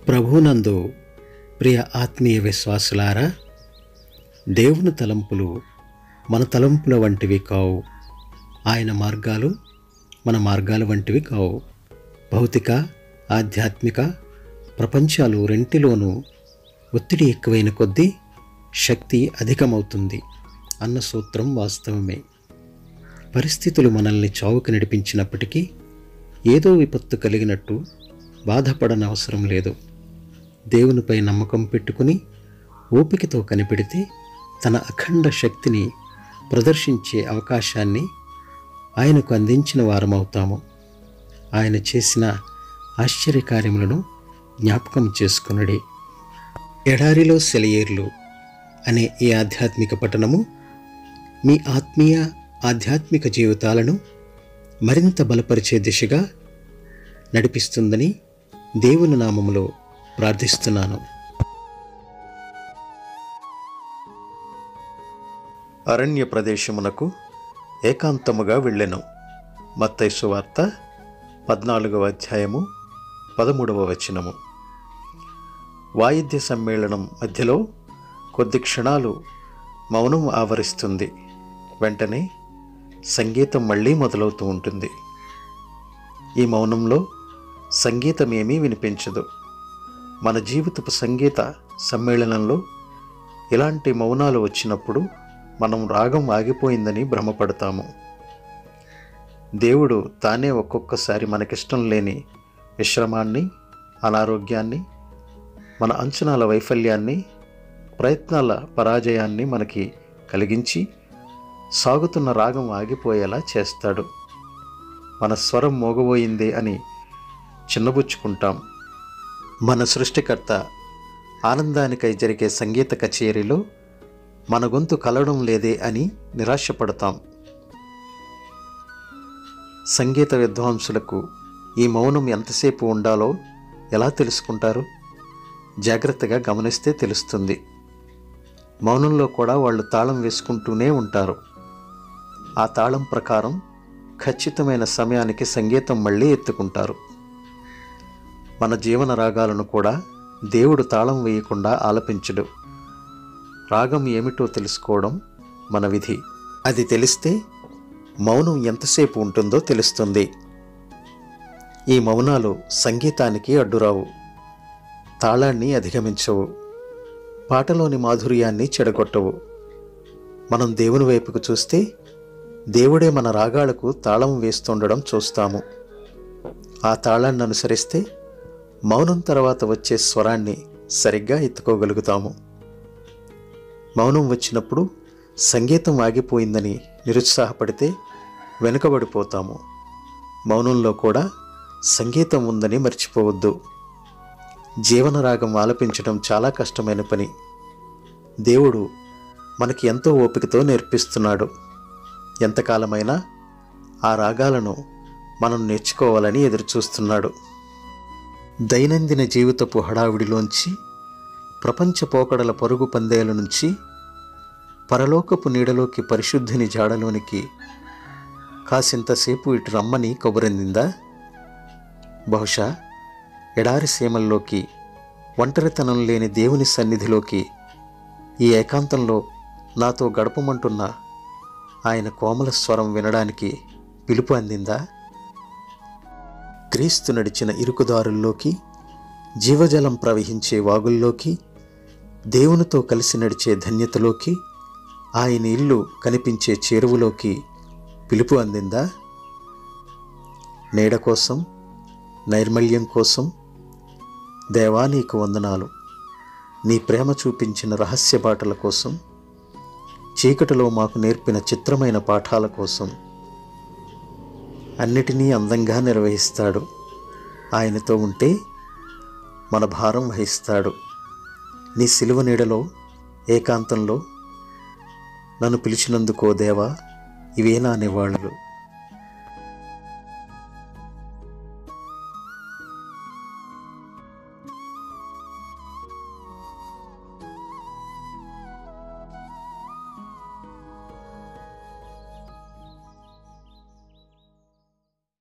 ప్రభునందు ప్రియ ఆత్మీయ విశ్వాసులారా, దేవుని తలంపులు మన తలంపుల వంటివి కావు. ఆయన మార్గాలు మన మార్గాల వంటివి కావు. భౌతిక, ఆధ్యాత్మిక ప్రపంచాలు రెంటిలోనూ ఒత్తిడి ఎక్కువైన కొద్దీ శక్తి అధికమవుతుంది అన్న సూత్రం వాస్తవమే. పరిస్థితులు మనల్ని చావుకు నడిపించినప్పటికీ ఏదో విపత్తు కలిగినట్టు బాధపడనవసరం లేదు. దేవునిపై నమ్మకం పెట్టుకుని ఓపికతో కనిపెడితే తన అఖండ శక్తిని ప్రదర్శించే అవకాశాన్ని ఆయనకు అందించిన వారమవుతాము. ఆయన చేసిన ఆశ్చర్యకార్యములను జ్ఞాపకం చేసుకొనుడి. ఎడారిలో సెలయేర్లు అనే ఈ ఆధ్యాత్మిక పఠనము మీ ఆధ్యాత్మిక జీవితాలను మరింత బలపరిచే దిశగా నడిపిస్తుందని దేవుని నామములో ప్రార్థిస్తున్నాను. అరణ్య ప్రదేశమునకు ఏకాంతముగా వెళ్ళెను. మత్తయి సువార్త 14వ అధ్యాయము 13వ వచనము. వాయిద్య సమ్మేళనం మధ్యలో కొద్ది క్షణాలు మౌనం ఆవరిస్తుంది. వెంటనే సంగీతం మళ్ళీ మొదలవుతూ ఉంటుంది. ఈ మౌనంలో సంగీతం ఏమీ వినిపించదు. మన జీవితపు సంగీత సమ్మేళనంలో ఇలాంటి మౌనాలు వచ్చినప్పుడు మనం రాగం ఆగిపోయిందని భ్రమపడతాము. దేవుడు తానే ఒక్కొక్కసారి మనకిష్టం లేని విశ్రమాన్ని, అనారోగ్యాన్ని, మన అంచనాల వైఫల్యాన్ని, ప్రయత్నాల పరాజయాన్ని మనకి కలిగించి సాగుతున్న రాగం ఆగిపోయేలా చేస్తాడు. మన స్వరం మోగబోయిందే అని చిన్నబుచ్చుకుంటాం. మన సృష్టికర్త ఆనందానికై జరిగే సంగీత కచేరీలో మన గొంతు కలవడం లేదే అని నిరాశపడతాం. సంగీత విద్వాంసులకు ఈ మౌనం ఎంతసేపు ఉండాలో ఎలా తెలుసుకుంటారు? జాగ్రత్తగా గమనిస్తే తెలుస్తుంది. మౌనంలో కూడా వాళ్ళు తాళం వేసుకుంటూనే ఉంటారు. ఆ తాళం ప్రకారం ఖచ్చితమైన సమయానికి సంగీతం మళ్ళీ ఎత్తుకుంటారు. మన జీవన రాగాలను కూడా దేవుడు తాళం వేయకుండా ఆలపించడు. రాగం ఏమిటో తెలుసుకోవడం మన విధి. అది తెలిస్తే మౌనం ఎంతసేపు ఉంటుందో తెలుస్తుంది. ఈ మౌనాలు సంగీతానికి అడ్డురావు, తాళాన్ని అధిగమించవు, పాటలోని మాధుర్యాన్ని చెడగొట్టవు. మనం దేవుని వైపుకు చూస్తే దేవుడే మన రాగాలకు తాళం వేస్తుండడం చూస్తాము. ఆ తాళాన్ని అనుసరిస్తే మౌనం తర్వాత వచ్చే స్వరాన్ని సరిగ్గా ఎత్తుకోగలుగుతాము. మౌనం వచ్చినప్పుడు సంగీతం ఆగిపోయిందని నిరుత్సాహపడితే వెనుకబడిపోతాము. మౌనంలో కూడా సంగీతం ఉందని మర్చిపోవద్దు. జీవన రాగం ఆలపించడం చాలా కష్టమైన పని. దేవుడు మనకి ఎంతో ఓపికతో నేర్పిస్తున్నాడు. ఎంతకాలమైనా ఆ రాగాలను మనం నేర్చుకోవాలని ఎదురుచూస్తున్నాడు. దైనందిన జీవితపు హడావిడిలోంచి, ప్రపంచ పోకడల పరుగు పందేల నుంచి, పరలోకపు నీడలోకి పరిశుద్ధిని జాడలోనికి కాసింతసేపు ఇటు రమ్మని కబురందిందా? బహుశా ఎడారి సీమల్లోకి, ఒంటరితనం లేని దేవుని సన్నిధిలోకి, ఈ ఏకాంతంలో నాతో గడపమంటున్న ఆయన కోమల స్వరం వినడానికి పిలుపు అందిందా? క్రీస్తు నడిచిన ఇరుకుదారుల్లోకి, జీవజలం ప్రవహించే వాగుల్లోకి, దేవునితో కలిసి నడిచే ధన్యతలోకి, ఆయన ఇల్లు కనిపించే చేరువలోకి పిలుపు అందిందా? నీడ కోసం, నైర్మల్యం కోసం దేవా నీకు వందనాలు. నీ ప్రేమ చూపించిన రహస్య బాటల కోసం, చీకటిలో మాకు నేర్పిన చిత్రమైన పాఠాల కోసం. అన్నిటినీ అందంగా నిర్వహిస్తాడు. ఆయనతో ఉంటే మన భారం వహిస్తాడు. నీ సిలువ నీడలో, ఏకాంతంలో నన్ను పిలిచినందుకో దేవా, ఇవే నా నివాళులు.